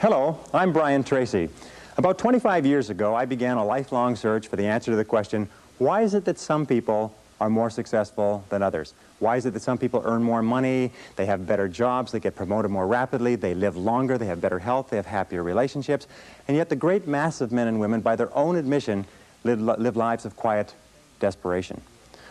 Hello, I'm Brian Tracy. About 25 years ago, I began a lifelong search for the answer to the question, why is it that some people are more successful than others? Why is it that some people earn more money, they have better jobs, they get promoted more rapidly, they live longer, they have better health, they have happier relationships, and yet the great mass of men and women, by their own admission, live lives of quiet desperation?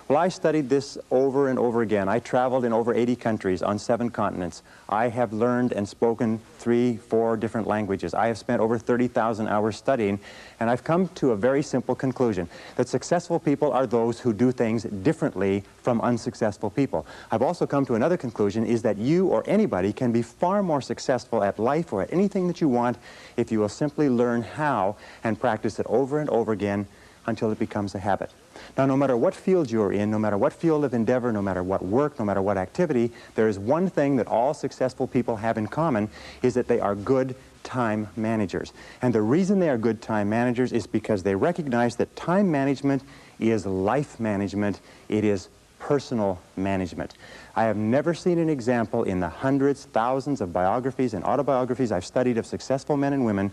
Well, I studied this over and over again. I traveled in over 80 countries on 7 continents. I have learned and spoken 3, 4 different languages. I have spent over 30,000 hours studying, and I've come to a very simple conclusion, that successful people are those who do things differently from unsuccessful people. I've also come to another conclusion, is that you or anybody can be far more successful at life or at anything that you want if you will simply learn how and practice it over and over again until it becomes a habit. Now, no matter what field you're in, no matter what field of endeavor, no matter what work, no matter what activity, there is one thing that all successful people have in common, is that they are good time managers. And the reason they are good time managers is because they recognize that time management is life management. It is personal management. I have never seen an example in the hundreds, thousands of biographies and autobiographies I've studied of successful men and women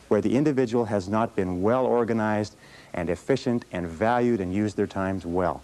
where the individual has not been well organized and efficient and valued and used their times well.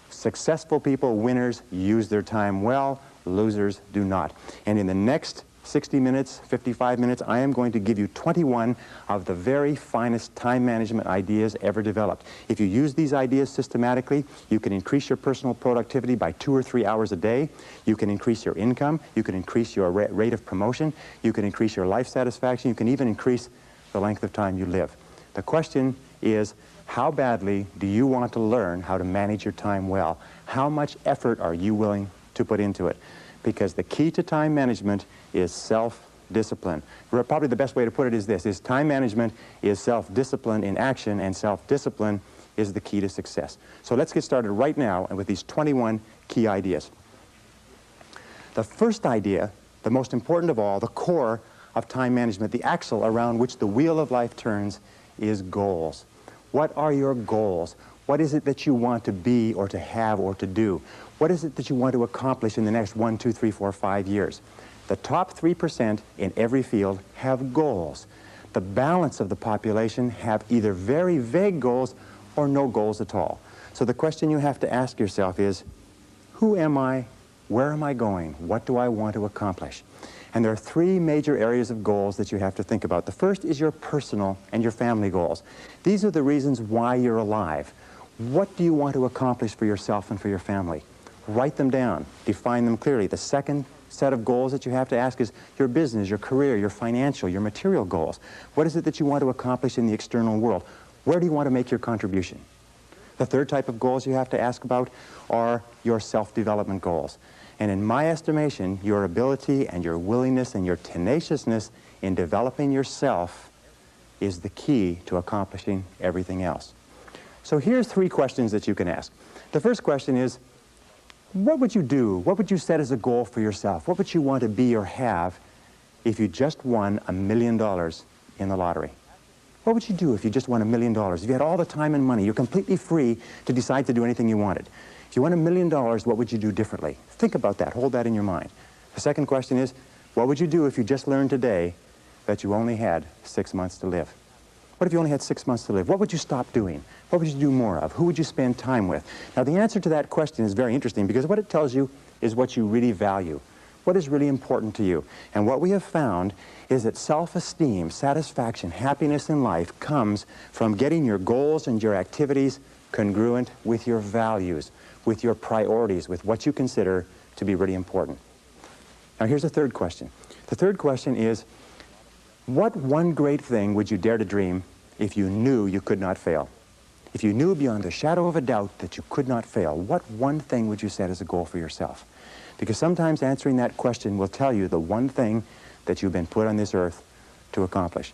Successful people, winners, use their time well. Losers do not. And in the next 60 minutes, 55 minutes, I am going to give you 21 of the very finest time management ideas ever developed. If you use these ideas systematically, you can increase your personal productivity by 2 or 3 hours a day. You can increase your income. You can increase your rate of promotion. You can increase your life satisfaction. You can even increase the length of time you live. The question is, how badly do you want to learn how to manage your time well? How much effort are you willing to put into it? Because the key to time management is self-discipline. Probably the best way to put it is this, is time management is self-discipline in action, and self-discipline is the key to success. So let's get started right now with these 21 key ideas. The first idea, the most important of all, the core of time management, the axle around which the wheel of life turns, is goals. What are your goals? What is it that you want to be or to have or to do? What is it that you want to accomplish in the next 1, 2, 3, 4, 5 years? The top 3% in every field have goals. The balance of the population have either very vague goals or no goals at all. So the question you have to ask yourself is, who am I? Where am I going? What do I want to accomplish? And there are 3 major areas of goals that you have to think about. The first is your personal and your family goals. These are the reasons why you're alive. What do you want to accomplish for yourself and for your family? Write them down. Define them clearly. The second set of goals that you have to ask is your business, your career, your financial, your material goals. What is it that you want to accomplish in the external world? Where do you want to make your contribution? The third type of goals you have to ask about are your self-development goals. And in my estimation, your ability and your willingness and your tenaciousness in developing yourself is the key to accomplishing everything else. So here's 3 questions that you can ask. The first question is, what would you do? What would you set as a goal for yourself? What would you want to be or have if you just won $1 million in the lottery? What would you do if you just won $1 million? If you had all the time and money, you're completely free to decide to do anything you wanted. If you won $1 million, what would you do differently? Think about that. Hold that in your mind. The second question is, what would you do if you just learned today that you only had 6 months to live? What if you only had 6 months to live? What would you stop doing? What would you do more of? Who would you spend time with? Now, the answer to that question is very interesting because what it tells you is what you really value. What is really important to you? And what we have found is that self-esteem, satisfaction, happiness in life comes from getting your goals and your activities congruent with your values, with your priorities, with what you consider to be really important. Now, here's the third question. The third question is, what one great thing would you dare to dream if you knew you could not fail? If you knew beyond a shadow of a doubt that you could not fail, what one thing would you set as a goal for yourself? Because sometimes answering that question will tell you the one thing that you've been put on this earth to accomplish.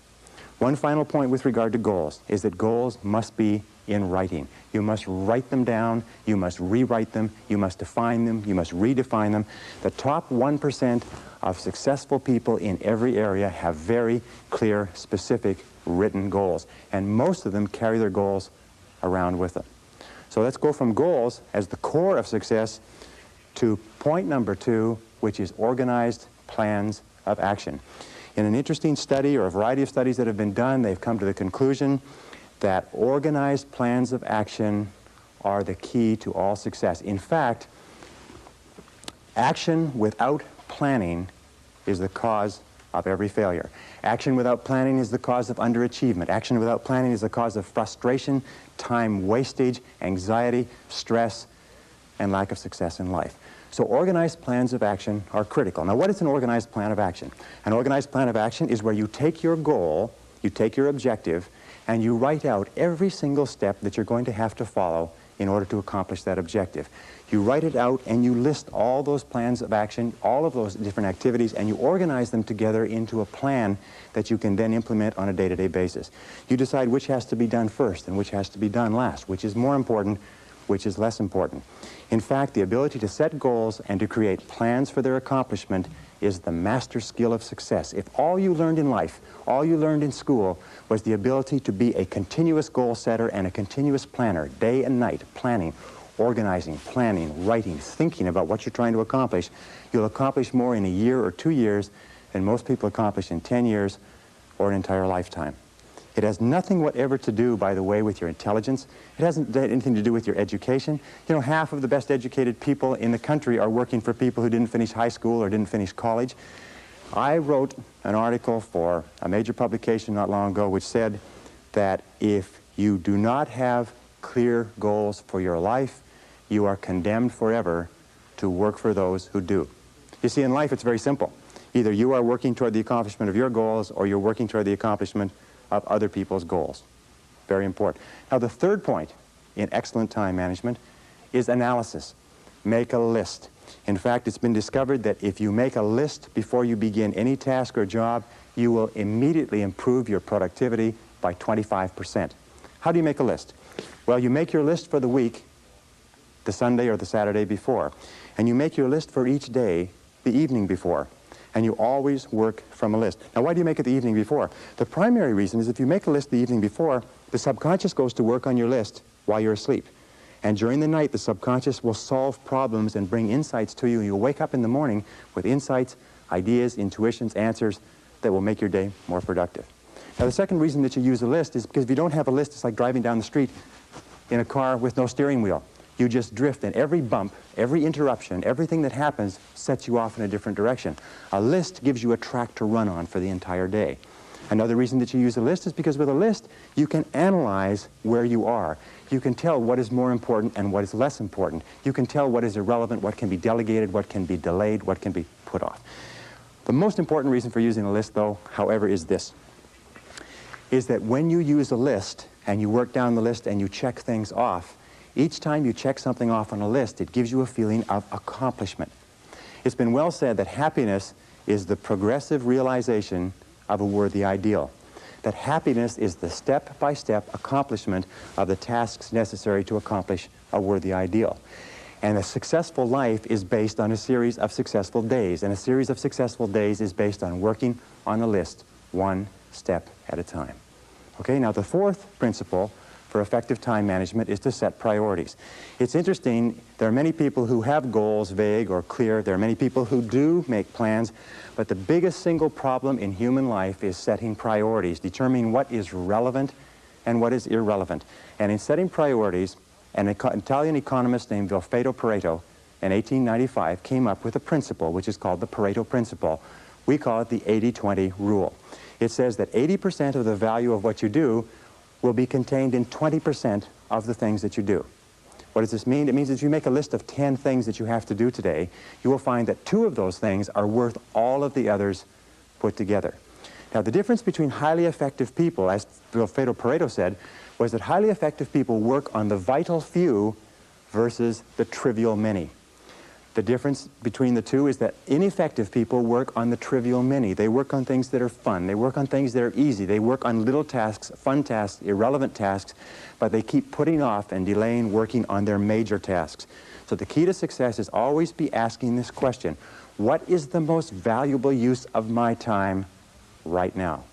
One final point with regard to goals is that goals must be in writing. You must write them down, you must rewrite them, you must define them, you must redefine them. The top 1% of successful people in every area have very clear, specific, written goals. And most of them carry their goals around with them. So let's go from goals as the core of success to point number 2, which is organized plans of action. In an interesting study, or a variety of studies that have been done, they've come to the conclusion that organized plans of action are the key to all success. In fact, action without planning is the cause of every failure. Action without planning is the cause of underachievement. Action without planning is the cause of frustration, time wastage, anxiety, stress, and lack of success in life. So organized plans of action are critical. Now, what is an organized plan of action? An organized plan of action is where you take your goal, you take your objective, and you write out every single step that you're going to have to follow in order to accomplish that objective. You write it out and you list all those plans of action, all of those different activities, and you organize them together into a plan that you can then implement on a day-to-day basis. You decide which has to be done first and which has to be done last, which is more important, which is less important. In fact, the ability to set goals and to create plans for their accomplishment is the master skill of success. If all you learned in life, all you learned in school, was the ability to be a continuous goal setter and a continuous planner, day and night, planning, organizing, planning, writing, thinking about what you're trying to accomplish, you'll accomplish more in a year or 2 years than most people accomplish in 10 years or an entire lifetime. It has nothing whatever to do, by the way, with your intelligence. It hasn't anything to do with your education. You know, half of the best educated people in the country are working for people who didn't finish high school or didn't finish college. I wrote an article for a major publication not long ago which said that if you do not have clear goals for your life, you are condemned forever to work for those who do. You see, in life it's very simple. Either you are working toward the accomplishment of your goals or you're working toward the accomplishment of other people's goals. Very important. Now, the third point in excellent time management is analysis. Make a list. In fact, it's been discovered that if you make a list before you begin any task or job, you will immediately improve your productivity by 25%. How do you make a list? Well, you make your list for the week, the Sunday or the Saturday before, and you make your list for each day the evening before. And you always work from a list. Now, why do you make it the evening before? The primary reason is if you make a list the evening before, the subconscious goes to work on your list while you're asleep. And during the night, the subconscious will solve problems and bring insights to you. You'll wake up in the morning with insights, ideas, intuitions, answers that will make your day more productive. Now, the second reason that you use a list is because if you don't have a list, it's like driving down the street in a car with no steering wheel. You just drift, and every bump, every interruption, everything that happens sets you off in a different direction. A list gives you a track to run on for the entire day. Another reason that you use a list is because with a list, you can analyze where you are. You can tell what is more important and what is less important. You can tell what is irrelevant, what can be delegated, what can be delayed, what can be put off. The most important reason for using a list, though, however, is this, is that when you use a list and you work down the list and you check things off, each time you check something off on a list, it gives you a feeling of accomplishment. It's been well said that happiness is the progressive realization of a worthy ideal. That happiness is the step-by-step accomplishment of the tasks necessary to accomplish a worthy ideal. And a successful life is based on a series of successful days, and a series of successful days is based on working on a list, one step at a time. Okay, now the fourth principle for effective time management is to set priorities. It's interesting, there are many people who have goals, vague or clear. There are many people who do make plans, but the biggest single problem in human life is setting priorities, determining what is relevant and what is irrelevant. And in setting priorities, an Italian economist named Vilfredo Pareto in 1895 came up with a principle which is called the Pareto principle. We call it the 80-20 rule. It says that 80% of the value of what you do will be contained in 20% of the things that you do. What does this mean? It means that if you make a list of 10 things that you have to do today, you will find that 2 of those things are worth all of the others put together. Now, the difference between highly effective people, as Vilfredo Pareto said, was that highly effective people work on the vital few versus the trivial many. The difference between the two is that ineffective people work on the trivial many. They work on things that are fun. They work on things that are easy. They work on little tasks, fun tasks, irrelevant tasks, but they keep putting off and delaying working on their major tasks. So the key to success is always be asking this question: what is the most valuable use of my time right now?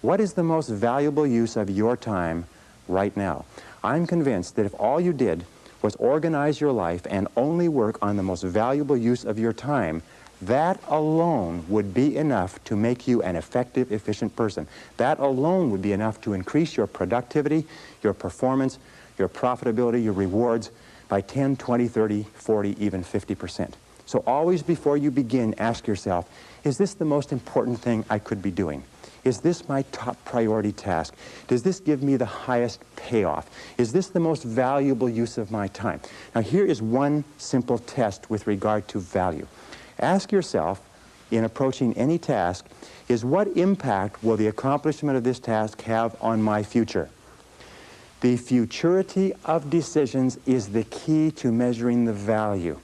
What is the most valuable use of your time right now? I'm convinced that if all you did was organize your life and only work on the most valuable use of your time, That alone would be enough to make you an effective, efficient person. That alone would be enough to increase your productivity, your performance, your profitability, your rewards by 10, 20, 30, 40, even 50%. So always before you begin, ask yourself, is this the most important thing I could be doing? Is this my top priority task? Does this give me the highest payoff? Is this the most valuable use of my time? Now here is one simple test with regard to value. Ask yourself, in approaching any task, is what impact will the accomplishment of this task have on my future? The futurity of decisions is the key to measuring the value.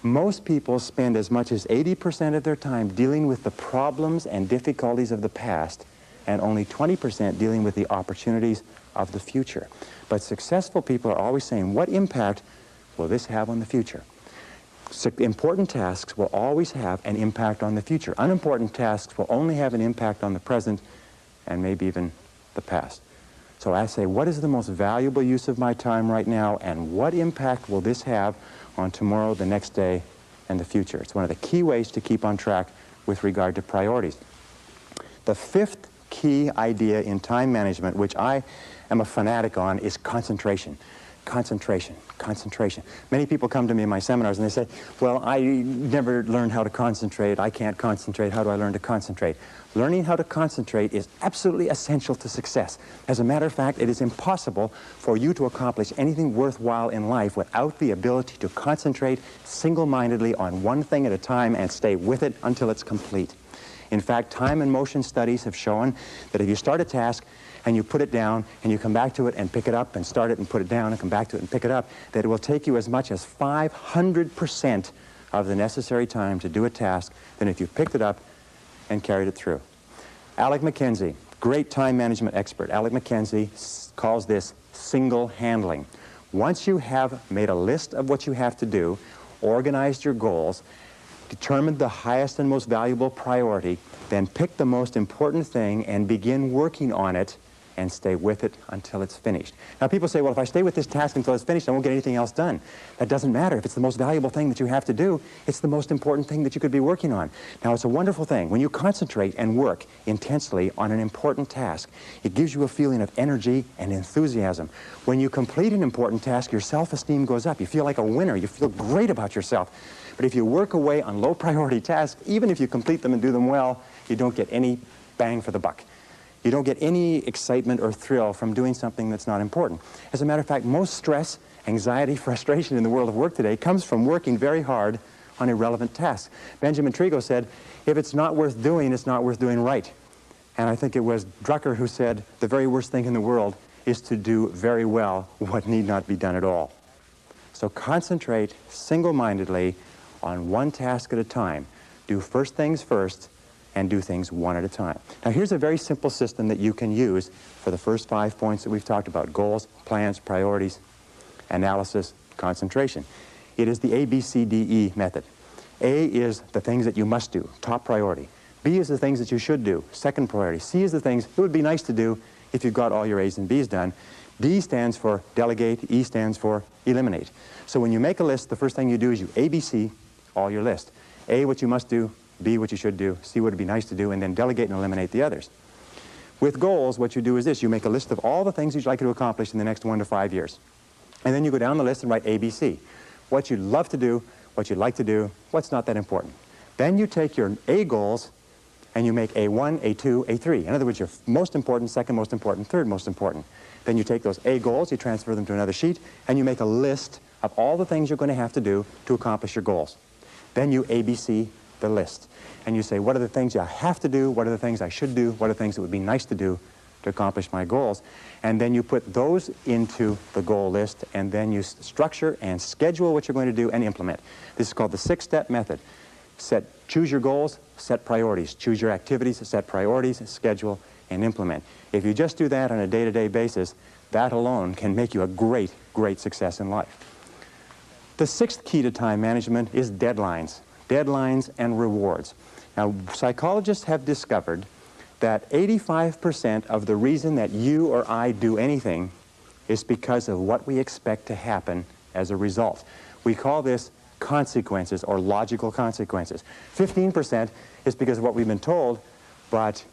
Most people spend as much as 80% of their time dealing with the problems and difficulties of the past, and only 20% dealing with the opportunities of the future. But successful people are always saying, what impact will this have on the future? Important tasks will always have an impact on the future. Unimportant tasks will only have an impact on the present and maybe even the past. So I say, what is the most valuable use of my time right now, and what impact will this have on tomorrow, the next day, and the future? It's one of the key ways to keep on track with regard to priorities. The fifth key idea in time management, which I am a fanatic on, is concentration. Concentration, concentration. Many people come to me in my seminars and they say, well, I never learned how to concentrate. I can't concentrate. How do I learn to concentrate? Learning how to concentrate is absolutely essential to success. As a matter of fact, it is impossible for you to accomplish anything worthwhile in life without the ability to concentrate single-mindedly on one thing at a time and stay with it until it's complete. In fact, time and motion studies have shown that if you start a task and you put it down and you come back to it and pick it up and start it and put it down and come back to it and pick it up, that it will take you as much as 500% of the necessary time to do a task than if you picked it up and carried it through. Alec McKenzie, great time management expert. Alec McKenzie calls this single handling. Once you have made a list of what you have to do, organized your goals, determined the highest and most valuable priority, then pick the most important thing and begin working on it and stay with it until it's finished. Now people say, well, if I stay with this task until it's finished, I won't get anything else done. That doesn't matter. If it's the most valuable thing that you have to do, it's the most important thing that you could be working on. Now it's a wonderful thing. When you concentrate and work intensely on an important task, it gives you a feeling of energy and enthusiasm. When you complete an important task, your self-esteem goes up. You feel like a winner. You feel great about yourself. But if you work away on low priority tasks, even if you complete them and do them well, you don't get any bang for the buck. You don't get any excitement or thrill from doing something that's not important. As a matter of fact, most stress, anxiety, frustration in the world of work today comes from working very hard on irrelevant tasks. Benjamin Trigo said, if it's not worth doing, it's not worth doing right. And I think it was Drucker who said, the very worst thing in the world is to do very well what need not be done at all. So concentrate single-mindedly on one task at a time. Do first things first, and do things one at a time. Now here's a very simple system that you can use for the first 5 points that we've talked about: goals, plans, priorities, analysis, concentration. It is the ABCDE method. A is the things that you must do, top priority. B is the things that you should do, second priority. C is the things it would be nice to do if you've got all your A's and B's done. D stands for delegate, E stands for eliminate. So when you make a list, the first thing you do is you ABC all your list. A, what you must do, B, what you should do, C, what would be nice to do, and then delegate and eliminate the others. With goals, what you do is this: you make a list of all the things you'd like to accomplish in the next 1 to 5 years. And then you go down the list and write ABC. What you'd love to do, what you'd like to do, what's not that important. Then you take your A goals and you make A1, A2, A3. In other words, your most important, second most important, third most important. Then you take those A goals, you transfer them to another sheet, and you make a list of all the things you're going to have to do to accomplish your goals. Then you ABC the list, and you say, what are the things I have to do, what are the things I should do, what are the things that would be nice to do to accomplish my goals, and then you put those into the goal list, and then you structure and schedule what you're going to do and implement. This is called the 6-step method. Choose your goals, set priorities. Choose your activities, set priorities, schedule, and implement. If you just do that on a day-to-day basis, that alone can make you a great, great success in life. The 6th key to time management is deadlines. Deadlines and rewards. Now, psychologists have discovered that 85% of the reason that you or I do anything is because of what we expect to happen as a result. We call this consequences or logical consequences. 15% is because of what we've been told, but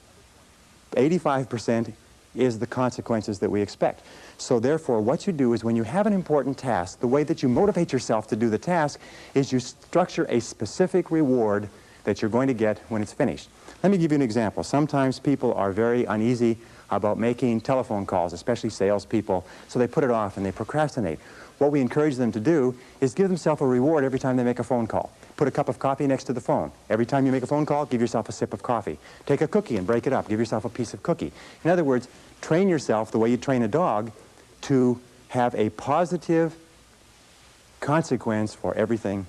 85% is the consequences that we expect. So therefore, what you do is when you have an important task, the way that you motivate yourself to do the task is you structure a specific reward that you're going to get when it's finished. Let me give you an example. Sometimes people are very uneasy about making telephone calls, especially salespeople, so they put it off and they procrastinate. What we encourage them to do is give themselves a reward every time they make a phone call. Put a cup of coffee next to the phone. Every time you make a phone call, give yourself a sip of coffee. Take a cookie and break it up. Give yourself a piece of cookie. In other words, train yourself the way you train a dog to have a positive consequence for everything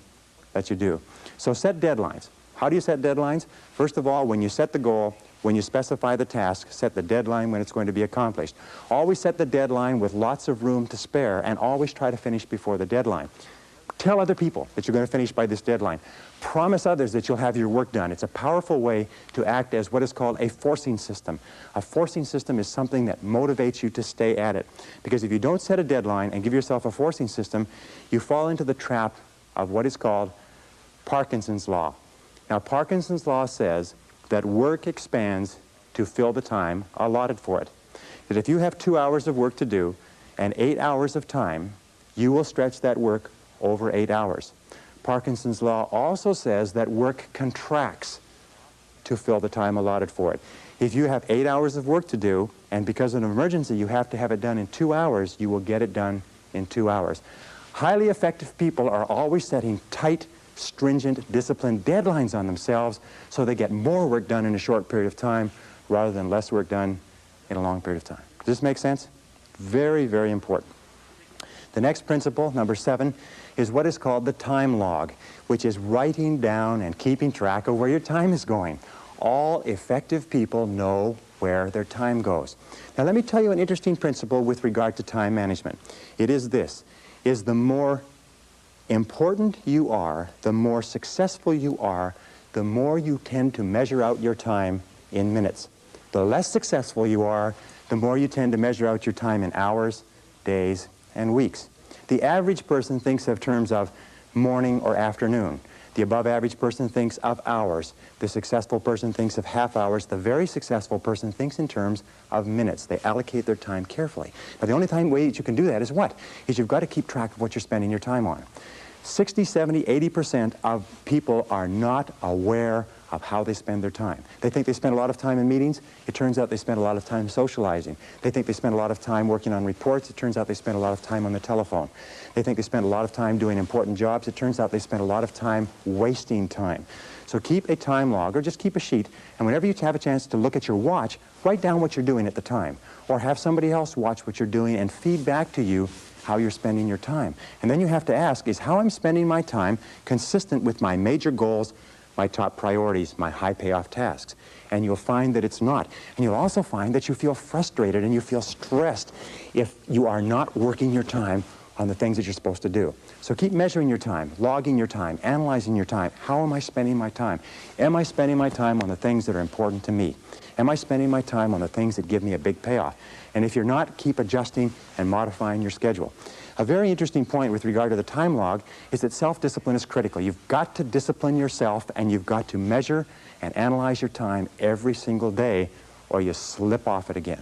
that you do. So set deadlines. How do you set deadlines? First of all, when you set the goal, when you specify the task, set the deadline when it's going to be accomplished. Always set the deadline with lots of room to spare, and always try to finish before the deadline. Tell other people that you're going to finish by this deadline. Promise others that you'll have your work done. It's a powerful way to act as what is called a forcing system. A forcing system is something that motivates you to stay at it. Because if you don't set a deadline and give yourself a forcing system, you fall into the trap of what is called Parkinson's law. Now, Parkinson's law says that work expands to fill the time allotted for it. That if you have 2 hours of work to do and 8 hours of time, you will stretch that work over 8 hours. Parkinson's law also says that work contracts to fill the time allotted for it. If you have 8 hours of work to do, and because of an emergency you have to have it done in 2 hours, you will get it done in 2 hours. Highly effective people are always setting tight, stringent, disciplined deadlines on themselves so they get more work done in a short period of time rather than less work done in a long period of time. Does this make sense? Very, very important. The next principle, number 7, is what is called the time log, which is writing down and keeping track of where your time is going. All effective people know where their time goes. Now let me tell you an interesting principle with regard to time management. It is this, is the more important you are, the more successful you are, the more you tend to measure out your time in minutes. The less successful you are, the more you tend to measure out your time in hours, days, and weeks. The average person thinks of terms of morning or afternoon. The above average person thinks of hours. The successful person thinks of half hours. The very successful person thinks in terms of minutes. They allocate their time carefully. Now the only way that you can do that is what? Is you've got to keep track of what you're spending your time on. 60, 70, 80% of people are not aware of how they spend their time. They think they spend a lot of time in meetings. It turns out they spend a lot of time socializing. They think they spend a lot of time working on reports. It turns out they spend a lot of time on the telephone. They think they spend a lot of time doing important jobs. It turns out they spend a lot of time wasting time. So keep a time log, or just keep a sheet, and whenever you have a chance to look at your watch, write down what you're doing at the time. Or have somebody else watch what you're doing and feed back to you how you're spending your time. And then you have to ask, is how I'm spending my time consistent with my major goals, my top priorities, my high payoff tasks? And you'll find that it's not. And you'll also find that you feel frustrated and you feel stressed if you are not working your time on the things that you're supposed to do. So keep measuring your time, logging your time, analyzing your time. How am I spending my time? Am I spending my time on the things that are important to me? Am I spending my time on the things that give me a big payoff? And if you're not, keep adjusting and modifying your schedule. A very interesting point with regard to the time log is that self-discipline is critical. You've got to discipline yourself, and you've got to measure and analyze your time every single day, or you slip off it again.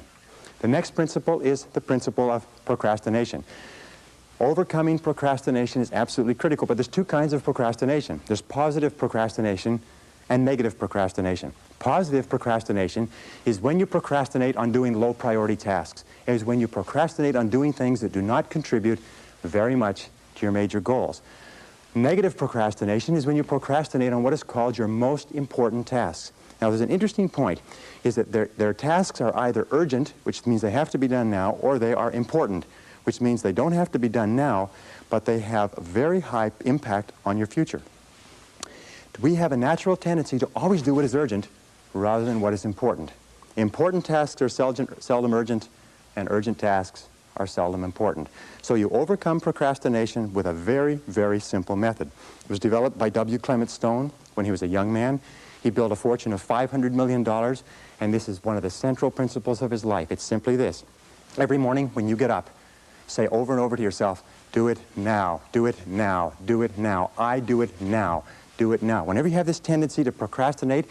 The next principle is the principle of procrastination. Overcoming procrastination is absolutely critical, but there's two kinds of procrastination. There's positive procrastination and negative procrastination. Positive procrastination is when you procrastinate on doing low priority tasks. It is when you procrastinate on doing things that do not contribute very much to your major goals. Negative procrastination is when you procrastinate on what is called your most important tasks. Now there's an interesting point, is that their tasks are either urgent, which means they have to be done now, or they are important, which means they don't have to be done now, but they have a very high impact on your future. We have a natural tendency to always do what is urgent rather than what is important. Important tasks are seldom urgent, and urgent tasks are seldom important. So you overcome procrastination with a very, very simple method. It was developed by W. Clement Stone when he was a young man. He built a fortune of $500 million, and this is one of the central principles of his life. It's simply this. Every morning when you get up, say over and over to yourself, Do it now. Do it now. Do it now. I do it now. Do it now. Whenever you have this tendency to procrastinate,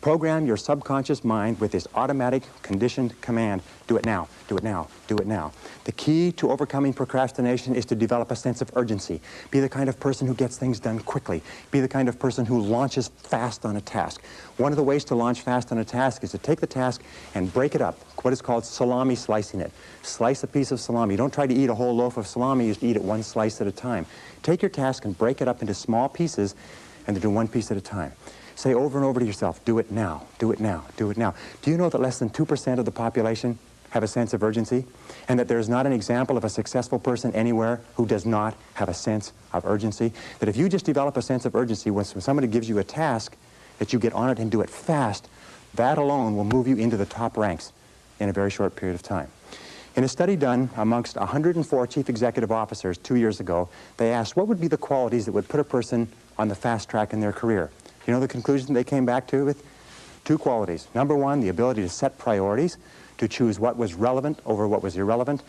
program your subconscious mind with this automatic conditioned command, do it now, do it now, do it now. The key to overcoming procrastination is to develop a sense of urgency. Be the kind of person who gets things done quickly. Be the kind of person who launches fast on a task. One of the ways to launch fast on a task is to take the task and break it up, what is called salami slicing it. Slice a piece of salami. Don't try to eat a whole loaf of salami, you just eat it one slice at a time. Take your task and break it up into small pieces and do one piece at a time. Say over and over to yourself, do it now, do it now, do it now. Do you know that less than 2% of the population have a sense of urgency? And that there's not an example of a successful person anywhere who does not have a sense of urgency? That if you just develop a sense of urgency when somebody gives you a task, that you get on it and do it fast, that alone will move you into the top ranks in a very short period of time. In a study done amongst 104 chief executive officers 2 years ago, they asked what would be the qualities that would put a person on the fast track in their career. You know the conclusion they came back to with? 2 qualities. Number 1, the ability to set priorities, to choose what was relevant over what was irrelevant.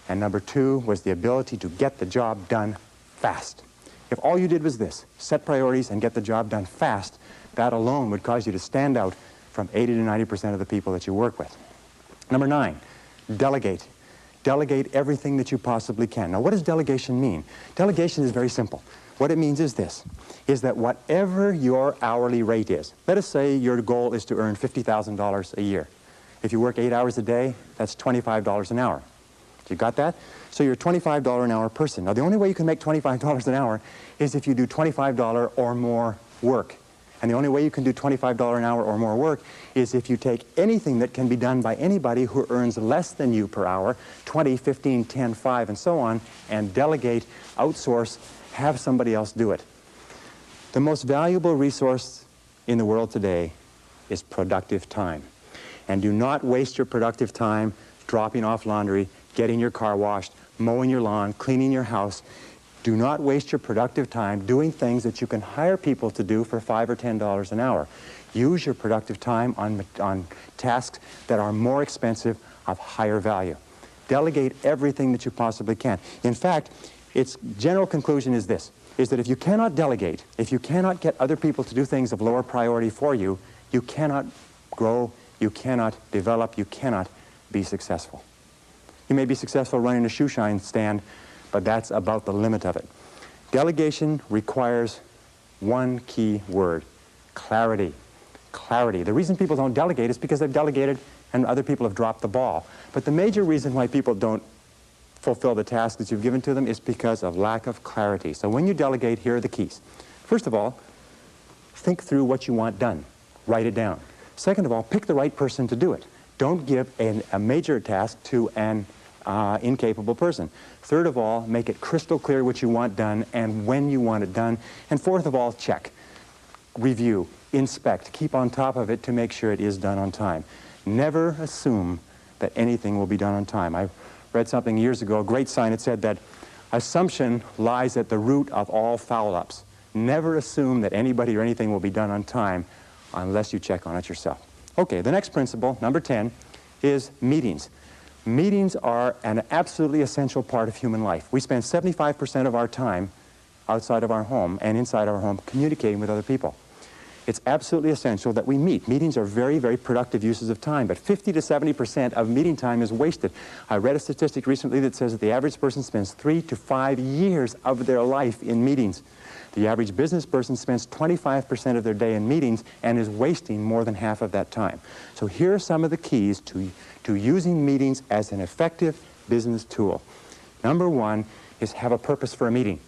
And number 2 was the ability to get the job done fast. If all you did was this, set priorities and get the job done fast, that alone would cause you to stand out from 80 to 90% of the people that you work with. Number 9, delegate. Delegate everything that you possibly can. Now, what does delegation mean? Delegation is very simple. What it means is this, is that whatever your hourly rate is, let us say your goal is to earn $50,000 a year. If you work 8 hours a day, that's $25 an hour. You got that? So you're a $25 an hour person. Now, the only way you can make $25 an hour is if you do $25 or more work. And the only way you can do $25 an hour or more work is if you take anything that can be done by anybody who earns less than you per hour, 20, 15, 10, 5, and so on, and delegate, outsource, have somebody else do it. The most valuable resource in the world today is productive time. And do not waste your productive time dropping off laundry, getting your car washed, mowing your lawn, cleaning your house. Do not waste your productive time doing things that you can hire people to do for $5 or $10 an hour. Use your productive time on tasks that are more expensive, of higher value. Delegate everything that you possibly can. In fact, its general conclusion is this, is that if you cannot delegate, if you cannot get other people to do things of lower priority for you, you cannot grow, you cannot develop, you cannot be successful. You may be successful running a shoe shine stand, but that's about the limit of it. Delegation requires one key word, clarity. Clarity. The reason people don't delegate is because they've delegated and other people have dropped the ball. But the major reason why people don't fulfill the task that you've given to them is because of lack of clarity. So when you delegate, here are the keys. First of all, think through what you want done. Write it down. Second of all, pick the right person to do it. Don't give a major task to an incapable person. Third of all, make it crystal clear what you want done and when you want it done. And fourth of all, check, review, inspect, keep on top of it to make sure it is done on time. Never assume that anything will be done on time. I read something years ago, a great sign. It said that assumption lies at the root of all foul-ups. Never assume that anybody or anything will be done on time unless you check on it yourself. Okay, the next principle, number 10, is meetings. Meetings are an absolutely essential part of human life. We spend 75% of our time outside of our home and inside our home communicating with other people. It's absolutely essential that we meet. Meetings are very, very productive uses of time, but 50 to 70% of meeting time is wasted. I read a statistic recently that says that the average person spends 3 to 5 years of their life in meetings. The average business person spends 25% of their day in meetings and is wasting more than half of that time. So here are some of the keys to using meetings as an effective business tool. Number 1 is have a purpose for a meeting.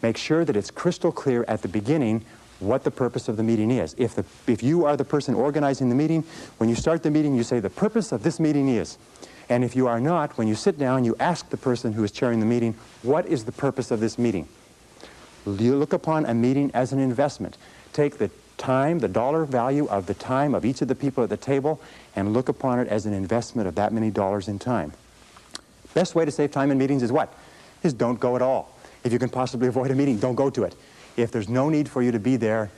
Make sure that it's crystal clear at the beginning what the purpose of the meeting is. If you are the person organizing the meeting, when you start the meeting, you say the purpose of this meeting is. And if you are not, when you sit down, you ask the person who is chairing the meeting, what is the purpose of this meeting? You look upon a meeting as an investment. Take the time, the dollar value of the time of each of the people at the table, and look upon it as an investment of that many dollars in time. Best way to save time in meetings is what? Is don't go at all. If you can possibly avoid a meeting, don't go to it. If there's no need for you to be there,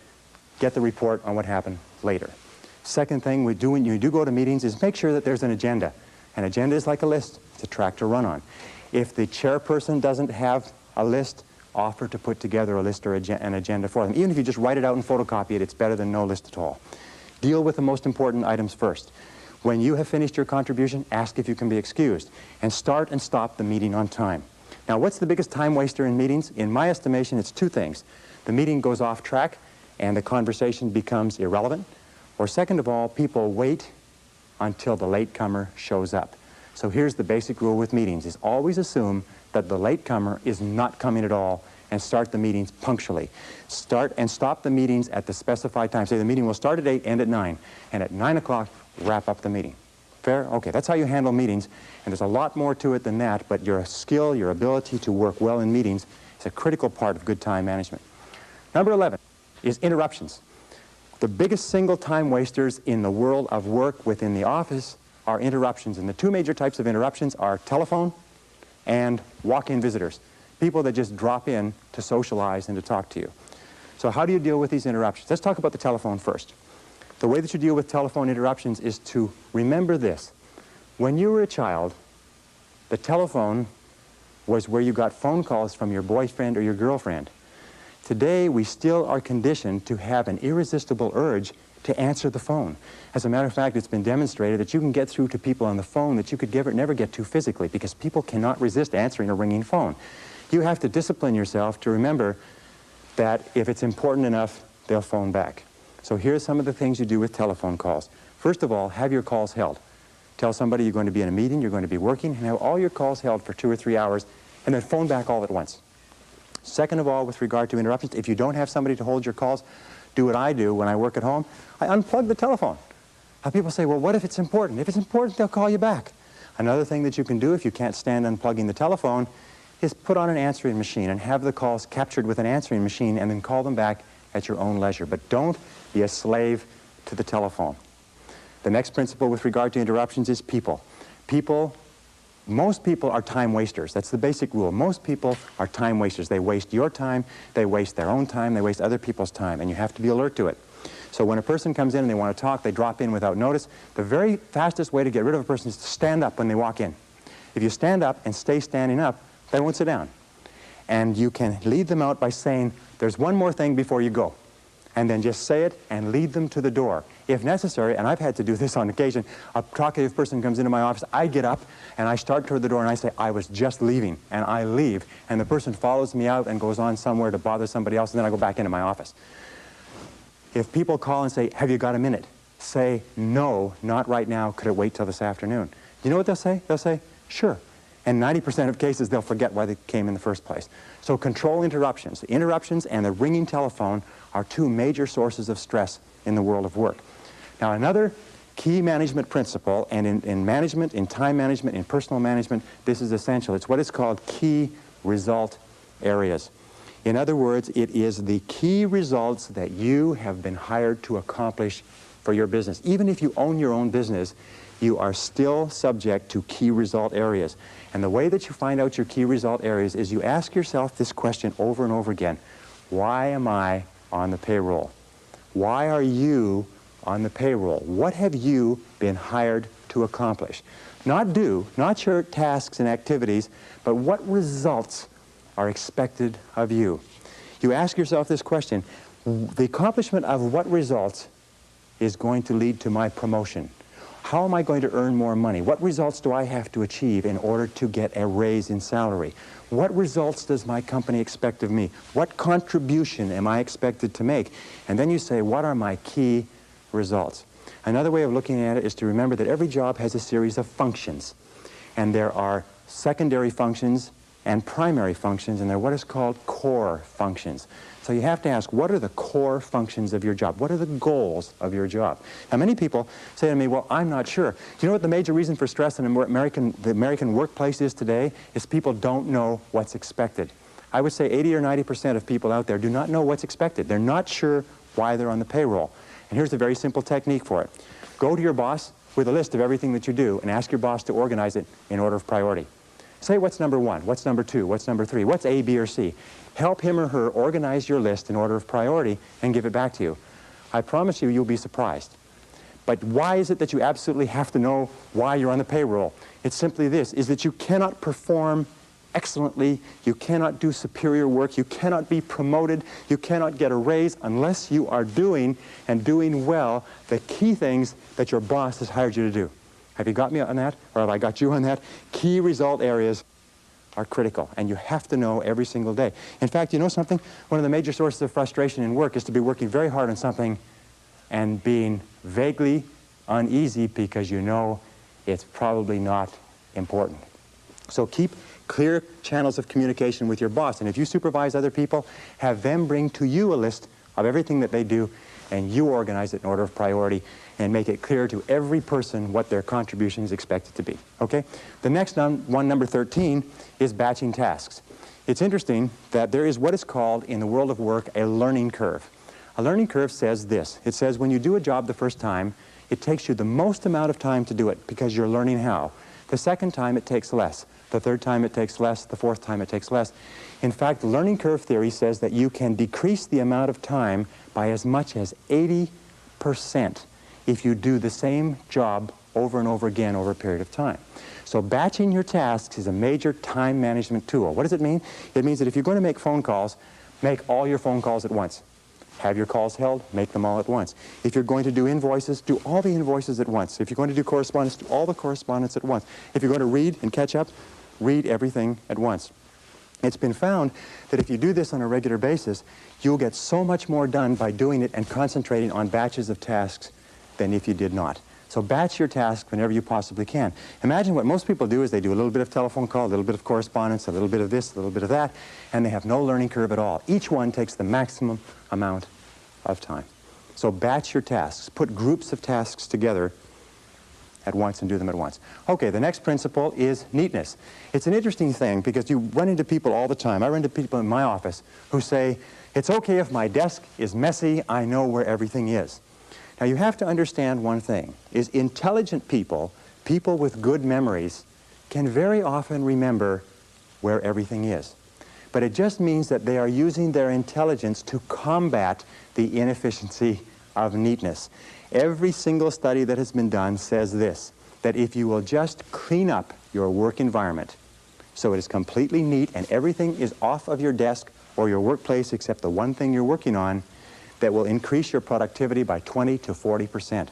get the report on what happened later. Second thing we do when you do go to meetings is make sure that there's an agenda. An agenda is like a list. It's a track to run on. If the chairperson doesn't have a list, offer to put together a list or an agenda for them. Even if you just write it out and photocopy it, it's better than no list at all. Deal with the most important items first. When you have finished your contribution, ask if you can be excused, and start and stop the meeting on time. Now, what's the biggest time waster in meetings? In my estimation, it's two things. The meeting goes off track and the conversation becomes irrelevant, or second of all, people wait until the latecomer shows up. So here's the basic rule with meetings, is always assume that the latecomer is not coming at all, and start the meetings punctually. Start and stop the meetings at the specified time. Say the meeting will start at 8, end at 9, and at 9 o'clock, wrap up the meeting. Fair? Okay, that's how you handle meetings, and there's a lot more to it than that, but your skill, your ability to work well in meetings is a critical part of good time management. Number 11 is interruptions. The biggest single time wasters in the world of work within the office are interruptions, and the two major types of interruptions are telephone and walk-in visitors, people that just drop in to socialize and to talk to you. So how do you deal with these interruptions? Let's talk about the telephone first. The way that you deal with telephone interruptions is to remember this. When you were a child, the telephone was where you got phone calls from your boyfriend or your girlfriend. Today, we still are conditioned to have an irresistible urge to answer the phone. As a matter of fact, it's been demonstrated that you can get through to people on the phone that you could never get to physically, because people cannot resist answering a ringing phone. You have to discipline yourself to remember that if it's important enough, they'll phone back. So here's some of the things you do with telephone calls. First of all, have your calls held. Tell somebody you're going to be in a meeting, you're going to be working, and have all your calls held for 2 or 3 hours, and then phone back all at once. Second of all, with regard to interruptions, if you don't have somebody to hold your calls, do what I do when I work at home. I unplug the telephone. Now people say, well, what if it's important? If it's important, they'll call you back. Another thing that you can do if you can't stand unplugging the telephone is put on an answering machine and have the calls captured with an answering machine and then call them back at your own leisure. But don't be a slave to the telephone. The next principle with regard to interruptions is people. Most people are time wasters. That's the basic rule. Most people are time wasters. They waste your time, they waste their own time, they waste other people's time, and you have to be alert to it. So when a person comes in and they want to talk, they drop in without notice. The very fastest way to get rid of a person is to stand up when they walk in. If you stand up and stay standing up, they won't sit down. And you can lead them out by saying, there's one more thing before you go. And then just say it and lead them to the door. If necessary, and I've had to do this on occasion, a talkative person comes into my office, I get up and I start toward the door and I say, I was just leaving, and I leave, and the person follows me out and goes on somewhere to bother somebody else, and then I go back into my office. If people call and say, have you got a minute? Say, no, not right now, could it wait till this afternoon? You know what they'll say? They'll say, sure. And 90% of cases, they'll forget why they came in the first place. So control interruptions. The interruptions and the ringing telephone are two major sources of stress in the world of work. Now, another key management principle, and in management, in time management, in personal management, this is essential. It's what is called key result areas. In other words, it is the key results that you have been hired to accomplish for your business. Even if you own your own business, you are still subject to key result areas. And the way that you find out your key result areas is you ask yourself this question over and over again. Why am I on the payroll? Why are you on the payroll? What have you been hired to accomplish? Not do, not your tasks and activities, but what results are expected of you? You ask yourself this question. The accomplishment of what results is going to lead to my promotion? How am I going to earn more money? What results do I have to achieve in order to get a raise in salary? What results does my company expect of me? What contribution am I expected to make? And then you say, what are my key results? Another way of looking at it is to remember that every job has a series of functions. And there are secondary functions and primary functions, and they're what is called core functions. So you have to ask, what are the core functions of your job? What are the goals of your job? Now, many people say to me, well, I'm not sure. Do you know what the major reason for stress in the American workplace is today? Is people don't know what's expected. I would say 80 or 90% of people out there do not know what's expected. They're not sure why they're on the payroll. And here's a very simple technique for it. Go to your boss with a list of everything that you do and ask your boss to organize it in order of priority. Say what's number 1, what's number 2, what's number 3, what's A, B, or C. Help him or her organize your list in order of priority and give it back to you. I promise you, you'll be surprised. But why is it that you absolutely have to know why you're on the payroll? It's simply this, is that you cannot perform excellently. You cannot do superior work. You cannot be promoted. You cannot get a raise unless you are doing and doing well the key things that your boss has hired you to do. Have you got me on that? Or have I got you on that? Key result areas are critical, and you have to know every single day. In fact, you know something? One of the major sources of frustration in work is to be working very hard on something and being vaguely uneasy because you know it's probably not important. So keep clear channels of communication with your boss, and if you supervise other people, have them bring to you a list of everything that they do, and you organize it in order of priority and make it clear to every person what their contribution is expected to be. Okay? The next one, number 13, is batching tasks. It's interesting that there is what is called in the world of work a learning curve. A learning curve says this. It says when you do a job the first time, it takes you the most amount of time to do it because you're learning how. The second time it takes less. The third time it takes less. The fourth time it takes less. In fact, the learning curve theory says that you can decrease the amount of time by as much as 80% if you do the same job over and over again over a period of time. So batching your tasks is a major time management tool. What does it mean? It means that if you're going to make phone calls, make all your phone calls at once. Have your calls held, make them all at once. If you're going to do invoices, do all the invoices at once. If you're going to do correspondence, do all the correspondence at once. If you're going to read and catch up, read everything at once. It's been found that if you do this on a regular basis, you'll get so much more done by doing it and concentrating on batches of tasks than if you did not. So batch your tasks whenever you possibly can. Imagine what most people do is they do a little bit of telephone call, a little bit of correspondence, a little bit of this, a little bit of that, and they have no learning curve at all. Each one takes the maximum amount of time. So batch your tasks. Put groups of tasks together at once and do them at once. Okay, the next principle is neatness. It's an interesting thing because you run into people all the time. I run into people in my office who say, it's okay if my desk is messy, I know where everything is. Now you have to understand one thing, is intelligent people, people with good memories, can very often remember where everything is. But it just means that they are using their intelligence to combat the inefficiency of neatness. Every single study that has been done says this, that if you will just clean up your work environment so it is completely neat and everything is off of your desk or your workplace except the one thing you're working on, that will increase your productivity by 20 to 40%.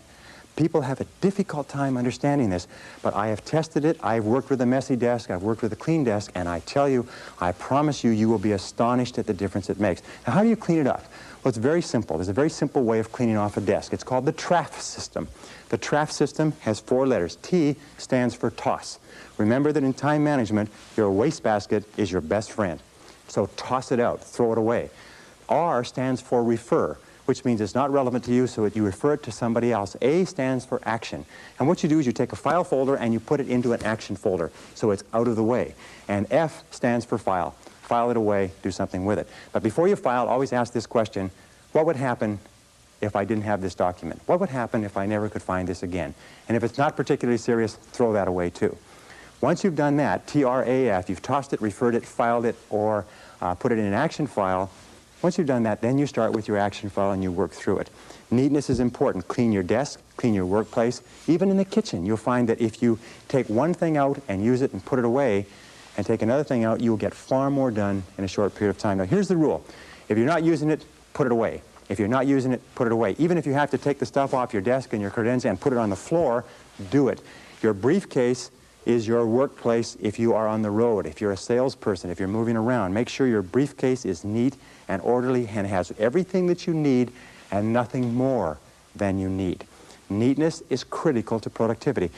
People have a difficult time understanding this, but I have tested it. I've worked with a messy desk, I've worked with a clean desk, and I tell you, I promise you, you will be astonished at the difference it makes. Now, how do you clean it up? Well, it's very simple. There's a very simple way of cleaning off a desk. It's called the TRAF system. The TRAF system has 4 letters. T stands for toss. Remember that in time management, your wastebasket is your best friend. So toss it out, throw it away. R stands for refer, which means it's not relevant to you, so you refer it to somebody else. A stands for action. And what you do is you take a file folder and you put it into an action folder, so it's out of the way. And F stands for file. File it away, do something with it. But before you file, always ask this question, what would happen if I didn't have this document? What would happen if I never could find this again? And if it's not particularly serious, throw that away too. Once you've done that, TRAF, you've tossed it, referred it, filed it, or put it in an action file. Once you've done that, then you start with your action file and you work through it. Neatness is important. Clean your desk, clean your workplace. Even in the kitchen, you'll find that if you take one thing out and use it and put it away, and take another thing out, you'll get far more done in a short period of time. Now, here's the rule. If you're not using it, put it away. If you're not using it, put it away. Even if you have to take the stuff off your desk and your credentials and put it on the floor, do it. Your briefcase is your workplace if you are on the road, if you're a salesperson, if you're moving around. Make sure your briefcase is neat and orderly and has everything that you need and nothing more than you need. Neatness is critical to productivity.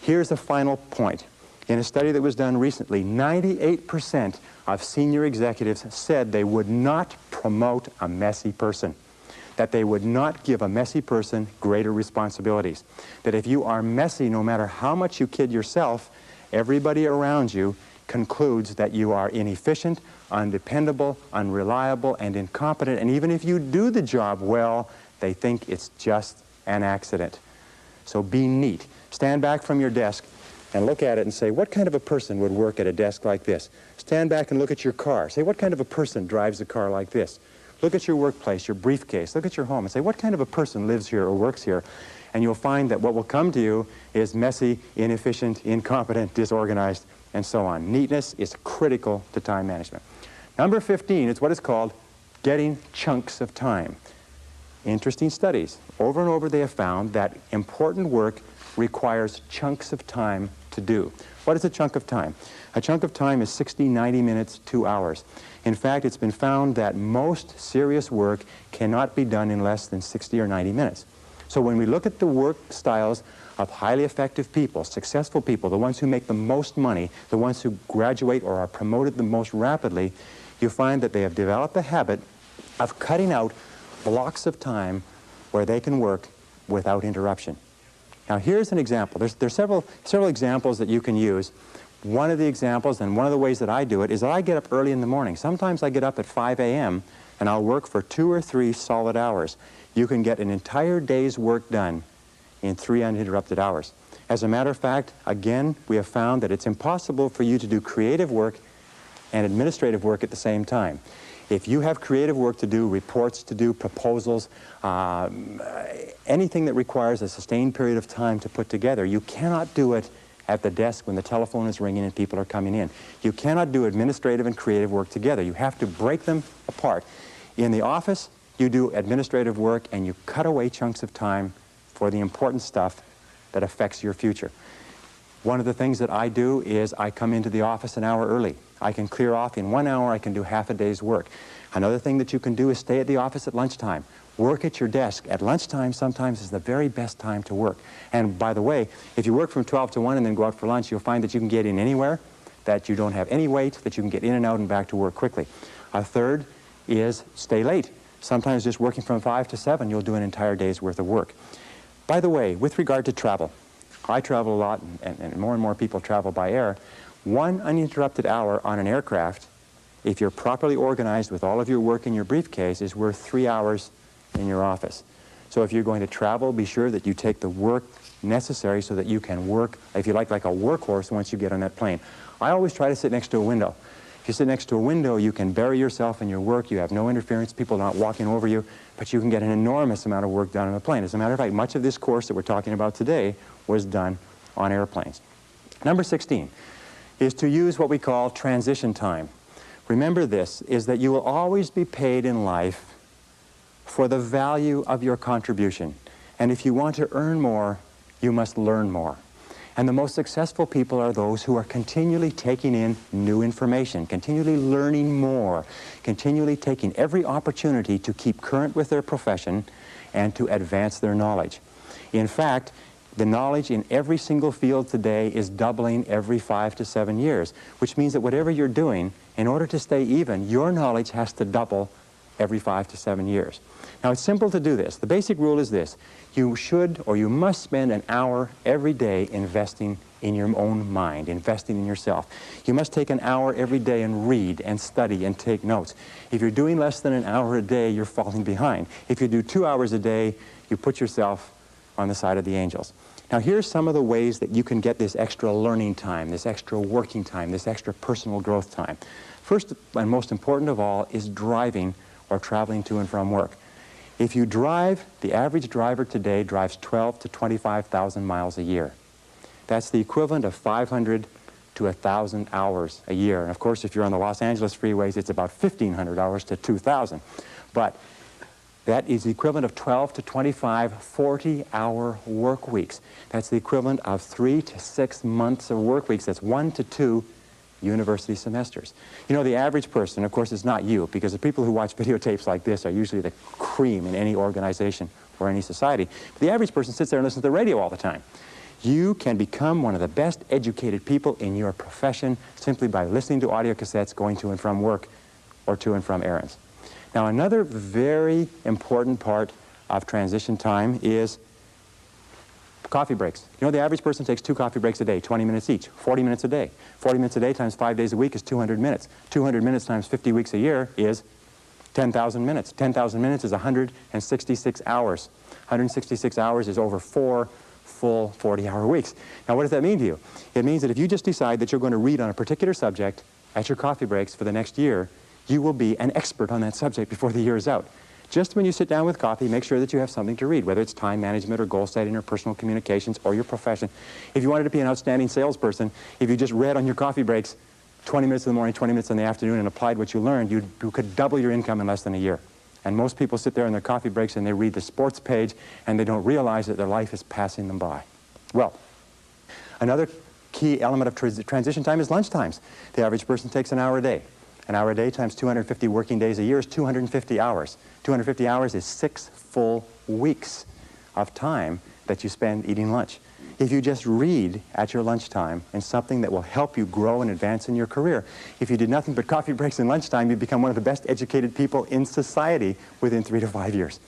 Here's the final point. In a study that was done recently, 98% of senior executives said they would not promote a messy person, that they would not give a messy person greater responsibilities, that if you are messy, no matter how much you kid yourself, everybody around you concludes that you are inefficient, undependable, unreliable, and incompetent, and even if you do the job well, they think it's just an accident. So be neat. Stand back from your desk and look at it and say, what kind of a person would work at a desk like this? Stand back and look at your car. Say, what kind of a person drives a car like this? Look at your workplace, your briefcase. Look at your home and say, what kind of a person lives here or works here? And you'll find that what will come to you is messy, inefficient, incompetent, disorganized and so on. Neatness is critical to time management. Number 15 is what is called getting chunks of time. Interesting studies. Over and over they have found that important work requires chunks of time to do. What is a chunk of time? A chunk of time is 60, 90 minutes, 2 hours. In fact, it's been found that most serious work cannot be done in less than 60 or 90 minutes. So when we look at the work styles of highly effective people, successful people, the ones who make the most money, the ones who graduate or are promoted the most rapidly, you find that they have developed a habit of cutting out blocks of time where they can work without interruption. Now here's an example. There's several examples that you can use. One of the examples, and one of the ways that I do it, is that I get up early in the morning. Sometimes I get up at 5 a.m. and I'll work for 2 or 3 solid hours. You can get an entire day's work done in 3 uninterrupted hours. As a matter of fact, again, we have found that it's impossible for you to do creative work and administrative work at the same time. If you have creative work to do, reports to do, proposals, anything that requires a sustained period of time to put together, you cannot do it at the desk when the telephone is ringing and people are coming in. You cannot do administrative and creative work together. You have to break them apart. In the office, you do administrative work and you cut away chunks of time for the important stuff that affects your future. One of the things that I do is I come into the office an hour early. I can clear off in 1 hour, I can do half a day's work. Another thing that you can do is stay at the office at lunchtime. Work at your desk. At lunchtime sometimes is the very best time to work. And by the way, if you work from 12 to 1 and then go out for lunch, you'll find that you can get in anywhere, that you don't have any wait, that you can get in and out and back to work quickly. A third is stay late. Sometimes just working from 5 to 7, you'll do an entire day's worth of work. By the way, with regard to travel, I travel a lot, and more people travel by air. 1 uninterrupted hour on an aircraft, if you're properly organized with all of your work in your briefcase, is worth 3 hours in your office. So if you're going to travel, be sure that you take the work necessary so that you can work, if you like a workhorse once you get on that plane. I always try to sit next to a window. If you sit next to a window, you can bury yourself in your work. You have no interference. People are not walking over you, but you can get an enormous amount of work done on a plane. As a matter of fact, much of this course that we're talking about today was done on airplanes. Number 16 is to use what we call transition time. Remember this, is that you will always be paid in life for the value of your contribution. And if you want to earn more, you must learn more. And the most successful people are those who are continually taking in new information, continually learning more, continually taking every opportunity to keep current with their profession and to advance their knowledge. In fact, the knowledge in every single field today is doubling every 5 to 7 years, which means that whatever you're doing, in order to stay even, your knowledge has to double every 5 to 7 years. Now, it's simple to do this. The basic rule is this. You should or you must spend an hour every day investing in your own mind, investing in yourself. You must take an hour every day and read and study and take notes. If you're doing less than an hour a day, you're falling behind. If you do 2 hours a day, you put yourself on the side of the angels. Now, here's some of the ways that you can get this extra learning time, this extra working time, this extra personal growth time. First and most important of all is driving or traveling to and from work. If you drive, the average driver today drives 12 to 25,000 miles a year. That's the equivalent of 500 to 1,000 hours a year. And of course, if you're on the Los Angeles freeways, it's about 1,500 hours to 2,000. But that is the equivalent of 12 to 25 40-hour work weeks. That's the equivalent of 3 to 6 months of work weeks. That's 1 to 2 university semesters. You know, the average person, of course, is not you, because the people who watch videotapes like this are usually the cream in any organization or any society. But the average person sits there and listens to the radio all the time. You can become one of the best educated people in your profession simply by listening to audio cassettes, going to and from work, or to and from errands. Now, another very important part of transition time is coffee breaks. You know, the average person takes 2 coffee breaks a day, 20 minutes each, 40 minutes a day. 40 minutes a day times 5 days a week is 200 minutes. 200 minutes times 50 weeks a year is 10,000 minutes. 10,000 minutes is 166 hours. 166 hours is over 4 full 40-hour weeks. Now, what does that mean to you? It means that if you just decide that you're going to read on a particular subject at your coffee breaks for the next year, you will be an expert on that subject before the year is out. Just when you sit down with coffee, make sure that you have something to read, whether it's time management or goal setting or personal communications or your profession. If you wanted to be an outstanding salesperson, if you just read on your coffee breaks 20 minutes in the morning, 20 minutes in the afternoon and applied what you learned, you could double your income in less than a year. And most people sit there in their coffee breaks and they read the sports page and they don't realize that their life is passing them by. Well, another key element of transition time is lunch times. The average person takes an hour a day. An hour a day times 250 working days a year is 250 hours. 250 hours is 6 full weeks of time that you spend eating lunch. If you just read at your lunchtime and something that will help you grow and advance in your career, if you did nothing but coffee breaks and lunchtime, you'd become one of the best educated people in society within 3 to 5 years.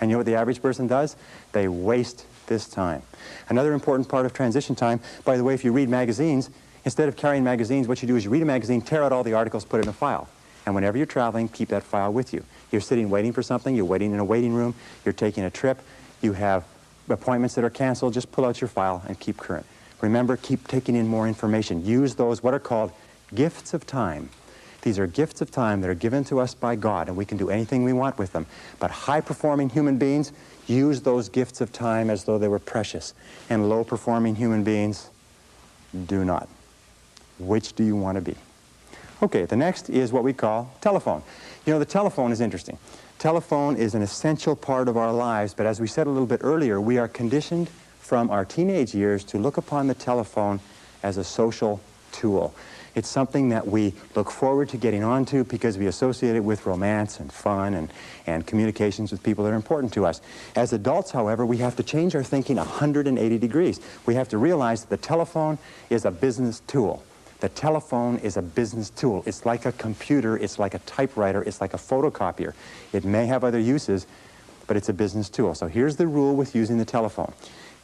And you know what the average person does? They waste this time. Another important part of transition time, by the way, if you read magazines, instead of carrying magazines, what you do is you read a magazine, tear out all the articles, put it in a file. And whenever you're traveling, keep that file with you. You're sitting waiting for something, you're waiting in a waiting room, you're taking a trip, you have appointments that are canceled, just pull out your file and keep current. Remember, keep taking in more information. Use those, what are called gifts of time. These are gifts of time that are given to us by God, and we can do anything we want with them. But high-performing human beings use those gifts of time as though they were precious, and low-performing human beings do not. Which do you want to be? Okay, the next is what we call telephone. You know, the telephone is interesting. Telephone is an essential part of our lives, but as we said a little bit earlier, we are conditioned from our teenage years to look upon the telephone as a social tool. It's something that we look forward to getting onto because we associate it with romance and fun and communications with people that are important to us. As adults, however, we have to change our thinking 180 degrees. We have to realize that the telephone is a business tool. The telephone is a business tool. It's like a computer, it's like a typewriter, it's like a photocopier. It may have other uses, but it's a business tool. So here's the rule with using the telephone.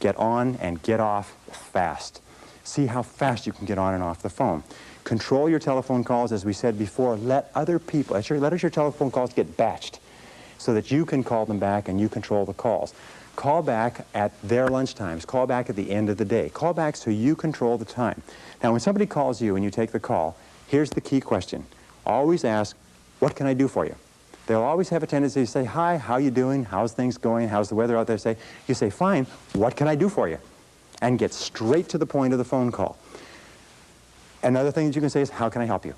Get on and get off fast. See how fast you can get on and off the phone. Control your telephone calls, as we said before. Let other people, let your telephone calls get batched so that you can call them back and you control the calls. Call back at their lunch times. Call back at the end of the day. Call back so you control the time. Now, when somebody calls you and you take the call, here's the key question. Always ask, what can I do for you? They'll always have a tendency to say, hi, how you doing? How's things going? How's the weather out there? You say, fine, what can I do for you? And get straight to the point of the phone call. Another thing that you can say is, how can I help you?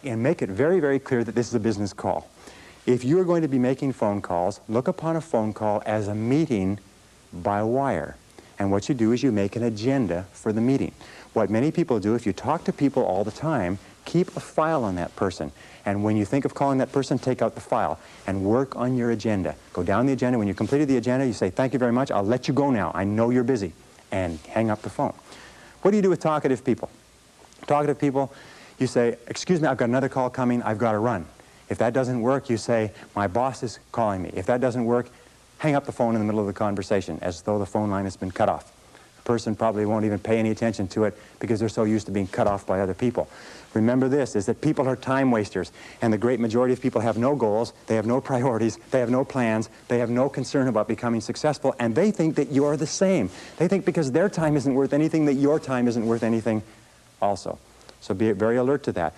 And make it very, very clear that this is a business call. If you are going to be making phone calls, look upon a phone call as a meeting by wire. And what you do is you make an agenda for the meeting. What many people do, if you talk to people all the time, keep a file on that person. And when you think of calling that person, take out the file and work on your agenda. Go down the agenda. When you completed the agenda, you say, thank you very much. I'll let you go now. I know you're busy. And hang up the phone. What do you do with talkative people? Talkative people, you say, excuse me, I've got another call coming. I've got to run. If that doesn't work, you say, my boss is calling me. If that doesn't work, hang up the phone in the middle of the conversation as though the phone line has been cut off. The person probably won't even pay any attention to it because they're so used to being cut off by other people. Remember this, is that people are time wasters, and the great majority of people have no goals, they have no priorities, they have no plans, they have no concern about becoming successful, and they think that you're the same. They think because their time isn't worth anything, that your time isn't worth anything also. So be very alert to that.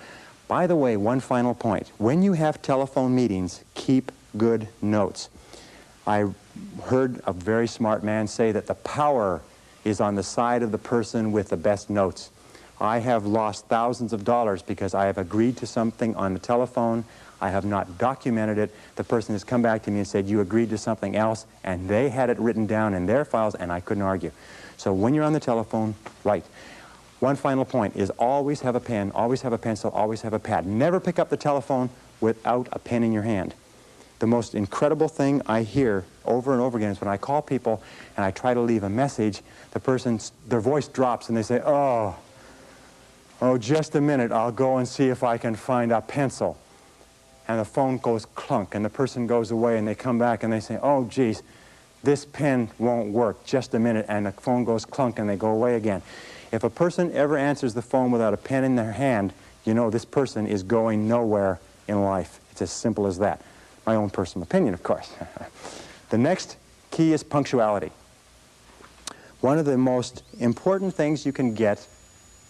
By the way, one final point. When you have telephone meetings, keep good notes. I heard a very smart man say that the power is on the side of the person with the best notes. I have lost thousands of dollars because I have agreed to something on the telephone. I have not documented it. The person has come back to me and said, you agreed to something else, and they had it written down in their files, and I couldn't argue. So when you're on the telephone, write. One final point is always have a pen, always have a pencil, always have a pad. Never pick up the telephone without a pen in your hand. The most incredible thing I hear over and over again is when I call people and I try to leave a message, their voice drops and they say, oh, just a minute, I'll go and see if I can find a pencil. And the phone goes clunk and the person goes away and they come back and they say, oh, geez, this pen won't work, just a minute, and the phone goes clunk and they go away again. If a person ever answers the phone without a pen in their hand, you know this person is going nowhere in life. It's as simple as that. My own personal opinion, of course. The next key is punctuality. One of the most important things you can get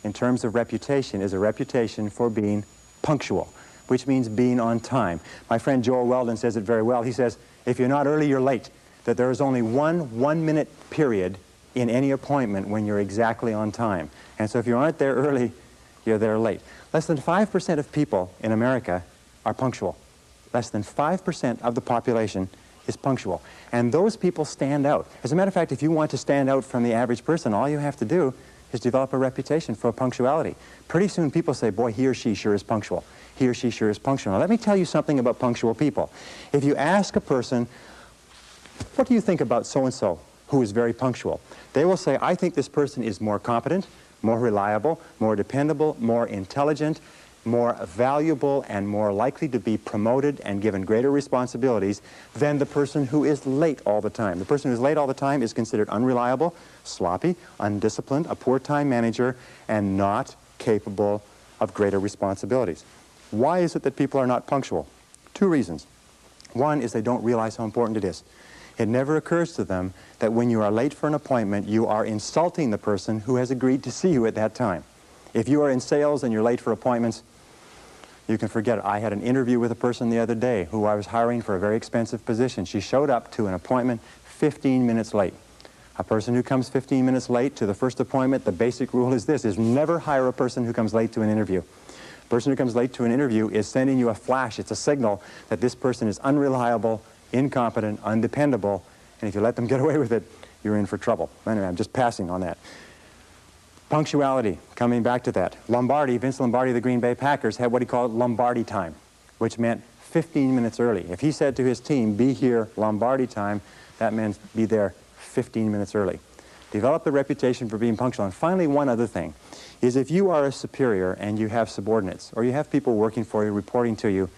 in terms of reputation is a reputation for being punctual. which means being on time. My friend Joel Weldon says it very well. He says, if you're not early, you're late. That there is only one-minute period in any appointment when you're exactly on time. And so if you aren't there early, you're there late. Less than 5% of people in America are punctual. Less than 5% of the population is punctual. And those people stand out. As a matter of fact, if you want to stand out from the average person, all you have to do is develop a reputation for punctuality. Pretty soon people say, boy, he or she sure is punctual. He or she sure is punctual. Now let me tell you something about punctual people. If you ask a person, what do you think about so-and-so who is very punctual? They will say, I think this person is more competent, more reliable, more dependable, more intelligent, more valuable, and more likely to be promoted and given greater responsibilities than the person who is late all the time. The person who is late all the time is considered unreliable, sloppy, undisciplined, a poor time manager, and not capable of greater responsibilities. Why is it that people are not punctual? Two reasons. One is they don't realize how important it is. It never occurs to them that when you are late for an appointment, you are insulting the person who has agreed to see you at that time. If you are in sales and you're late for appointments, you can forget it. I had an interview with a person the other day who I was hiring for a very expensive position. She showed up to an appointment 15 minutes late. A person who comes 15 minutes late to the first appointment, the basic rule is this, is never hire a person who comes late to an interview. A person who comes late to an interview is sending you a flash. It's a signal that this person is unreliable, incompetent, undependable, and if you let them get away with it, you're in for trouble. Anyway, I'm just passing on that. Punctuality, coming back to that. Lombardi, Vince Lombardi of the Green Bay Packers, had what he called Lombardi time, which meant 15 minutes early. If he said to his team, be here Lombardi time, that meant be there 15 minutes early. Develop the reputation for being punctual. And finally, one other thing is if you are a superior and you have subordinates or you have people working for you, reporting to you,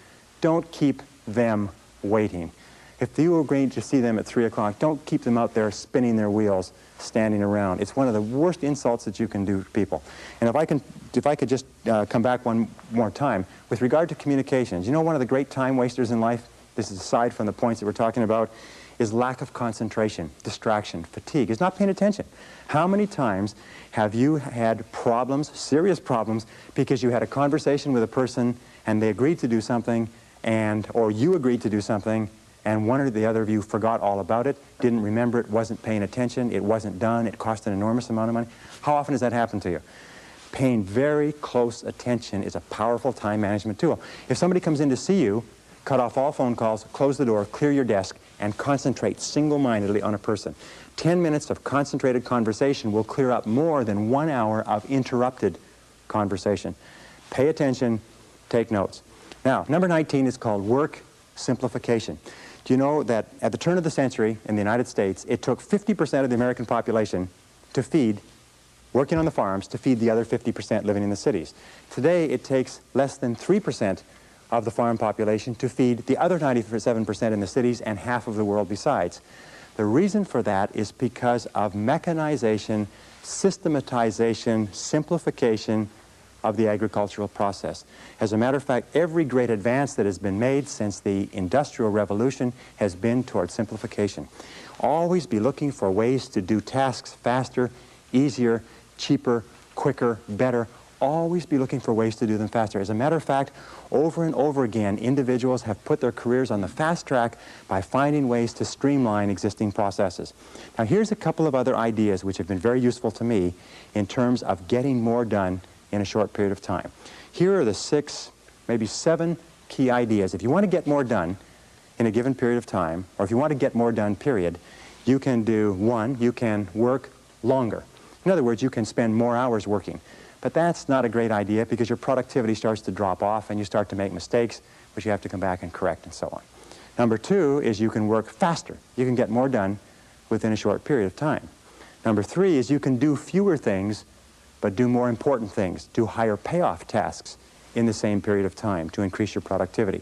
don't keep them waiting. If you agree to see them at 3 o'clock, don't keep them out there spinning their wheels, standing around. It's one of the worst insults that you can do to people. And if I could just come back one more time, with regard to communications, you know one of the great time wasters in life, this is aside from the points that we're talking about, is lack of concentration, distraction, fatigue. It's not paying attention. How many times have you had problems, serious problems, because you had a conversation with a person and they agreed to do something, or you agreed to do something, and one or the other of you forgot all about it, didn't remember it, wasn't paying attention, it wasn't done, it cost an enormous amount of money? How often does that happen to you? Paying very close attention is a powerful time management tool. If somebody comes in to see you, cut off all phone calls, close the door, clear your desk, and concentrate single-mindedly on a person. 10 minutes of concentrated conversation will clear up more than 1 hour of interrupted conversation. Pay attention, take notes. Now, number 19 is called work simplification. Do you know that at the turn of the century in the United States, it took 50% of the American population to feed, working on the farms, to feed the other 50% living in the cities. Today, it takes less than 3% of the farm population to feed the other 97% in the cities and half of the world besides. The reason for that is because of mechanization, systematization, simplification of the agricultural process. As a matter of fact, every great advance that has been made since the Industrial Revolution has been toward simplification. Always be looking for ways to do tasks faster, easier, cheaper, quicker, better. Always be looking for ways to do them faster. As a matter of fact, over and over again, individuals have put their careers on the fast track by finding ways to streamline existing processes. Now, here's a couple of other ideas which have been very useful to me in terms of getting more done in a short period of time. Here are the 6, maybe 7 key ideas. If you want to get more done in a given period of time, or if you want to get more done, period, you can do, 1, you can work longer. In other words, you can spend more hours working. But that's not a great idea because your productivity starts to drop off and you start to make mistakes, which you have to come back and correct and so on. Number 2 is you can work faster. You can get more done within a short period of time. Number 3 is you can do fewer things but do more important things, do higher payoff tasks in the same period of time to increase your productivity.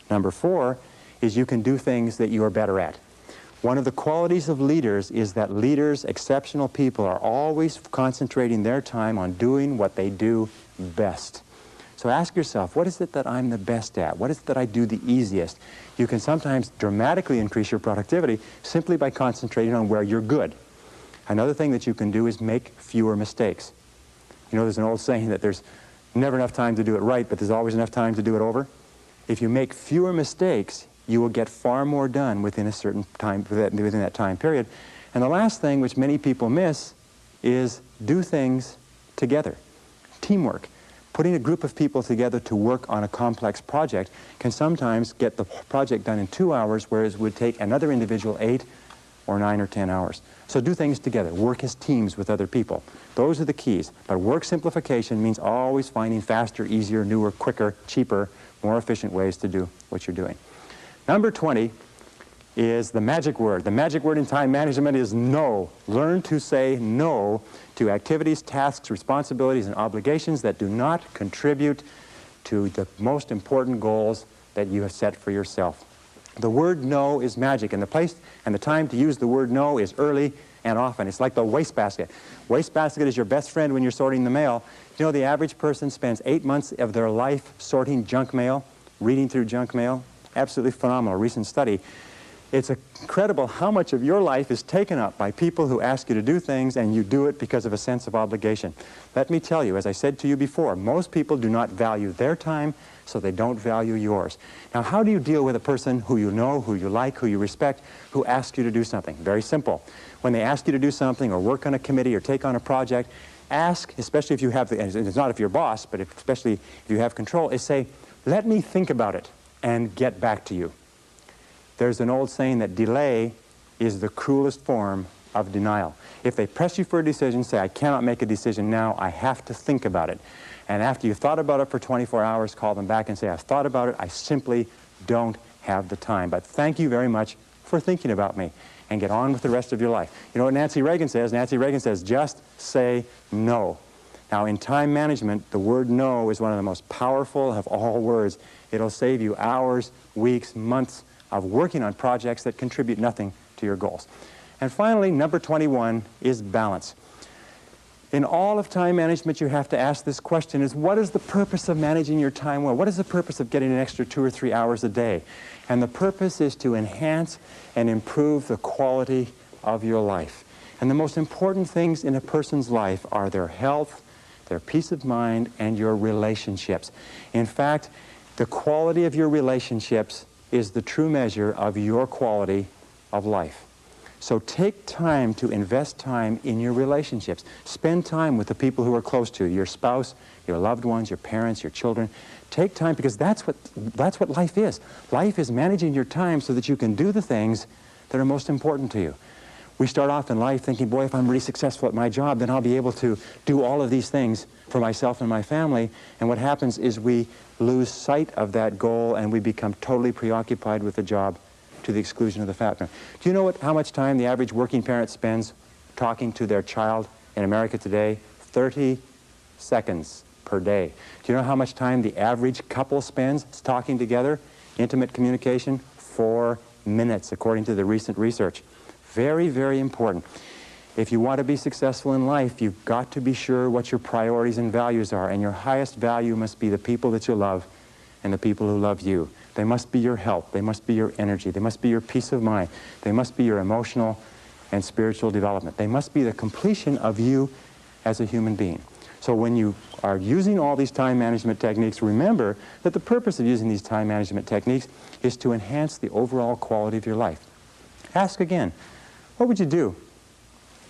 Number 4 is you can do things that you are better at. One of the qualities of leaders is that leaders, exceptional people, are always concentrating their time on doing what they do best. So ask yourself, what is it that I'm the best at? What is it that I do the easiest? You can sometimes dramatically increase your productivity simply by concentrating on where you're good. Another thing that you can do is make fewer mistakes. You know, there's an old saying that there's never enough time to do it right, but there's always enough time to do it over. If you make fewer mistakes, you will get far more done within a certain time, within that time period. And the last thing, which many people miss, is do things together. Teamwork. Putting a group of people together to work on a complex project can sometimes get the project done in 2 hours, whereas it would take another individual 8 or 9 or 10 hours. So do things together. Work as teams with other people. Those are the keys. But work simplification means always finding faster, easier, newer, quicker, cheaper, more efficient ways to do what you're doing. Number 20 is the magic word. The magic word in time management is no. Learn to say no to activities, tasks, responsibilities, and obligations that do not contribute to the most important goals that you have set for yourself. The word no is magic, and the place and the time to use the word no is early and often. It's like the wastebasket. Wastebasket is your best friend when you're sorting the mail. You know, the average person spends 8 months of their life sorting junk mail, reading through junk mail. Absolutely phenomenal, recent study. It's incredible how much of your life is taken up by people who ask you to do things and you do it because of a sense of obligation. Let me tell you, as I said to you before, most people do not value their time, so they don't value yours. Now, how do you deal with a person who you know, who you like, who you respect, who asks you to do something? Very simple. When they ask you to do something or work on a committee or take on a project, ask, especially if you have, and it's not if you're boss, but especially if you have control, is say, let me think about it and get back to you. There's an old saying that delay is the cruelest form of denial. If they press you for a decision, say, I cannot make a decision now, I have to think about it. And after you've thought about it for 24 hours, call them back and say, I've thought about it, I simply don't have the time. But thank you very much for thinking about me, and get on with the rest of your life. You know what Nancy Reagan says? Nancy Reagan says, just say no. Now, in time management, the word no is one of the most powerful of all words. It'll save you hours, weeks, months of working on projects that contribute nothing to your goals. And finally, number 21 is balance. In all of time management, you have to ask this question, is what is the purpose of managing your time well? What is the purpose of getting an extra 2 or 3 hours a day? And the purpose is to enhance and improve the quality of your life. And the most important things in a person's life are their health, their peace of mind, and your relationships. In fact, the quality of your relationships is the true measure of your quality of life. So take time to invest time in your relationships. Spend time with the people who are close to you, your spouse, your loved ones, your parents, your children. Take time, because that's what life is. Life is managing your time so that you can do the things that are most important to you. We start off in life thinking, boy, if I'm really successful at my job, then I'll be able to do all of these things for myself and my family. And what happens is we lose sight of that goal and we become totally preoccupied with the job to the exclusion of the family. Do you know how much time the average working parent spends talking to their child in America today? 30 seconds per day. Do you know how much time the average couple spends talking together? Intimate communication? 4 minutes, according to the recent research. Very, very important. If you want to be successful in life, you've got to be sure what your priorities and values are, and your highest value must be the people that you love and the people who love you. They must be your help. They must be your energy. They must be your peace of mind. They must be your emotional and spiritual development. They must be the completion of you as a human being. So when you are using all these time management techniques, remember that the purpose of using these time management techniques is to enhance the overall quality of your life. Ask again, what would you do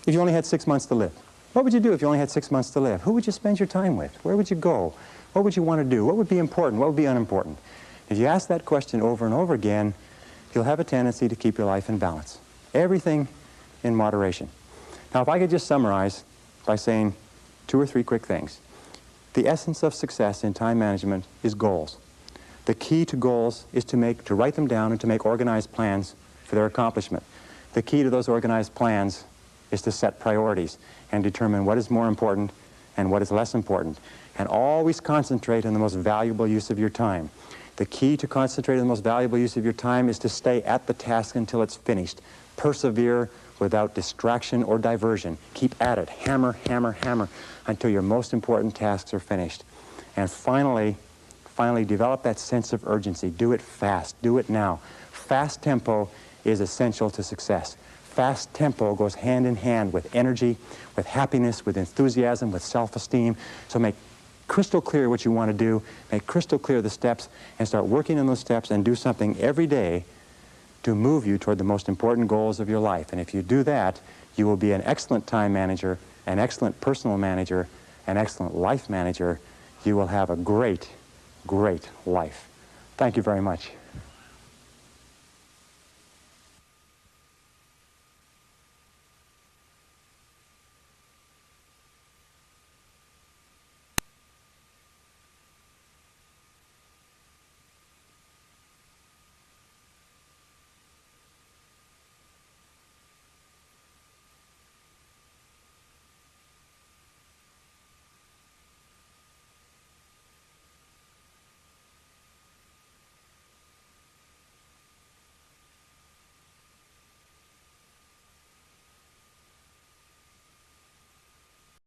if you only had 6 months to live? What would you do if you only had 6 months to live? Who would you spend your time with? Where would you go? What would you want to do? What would be important? What would be unimportant? If you ask that question over and over again, you'll have a tendency to keep your life in balance. Everything in moderation. Now, if I could just summarize by saying 2 or 3 quick things. The essence of success in time management is goals. The key to goals is to write them down and to make organized plans for their accomplishment. The key to those organized plans is to set priorities and determine what is more important and what is less important. And always concentrate on the most valuable use of your time. The key to concentrating on the most valuable use of your time is to stay at the task until it's finished. Persevere without distraction or diversion. Keep at it. Hammer, hammer, hammer until your most important tasks are finished. And finally, develop that sense of urgency. Do it fast. Do it now. Fast tempo is essential to success. Fast tempo goes hand in hand with energy, with happiness, with enthusiasm, with self-esteem. So make crystal clear what you want to do, make crystal clear the steps, and start working on those steps and do something every day to move you toward the most important goals of your life. And if you do that, you will be an excellent time manager, an excellent personal manager, an excellent life manager. You will have a great, great life. Thank you very much.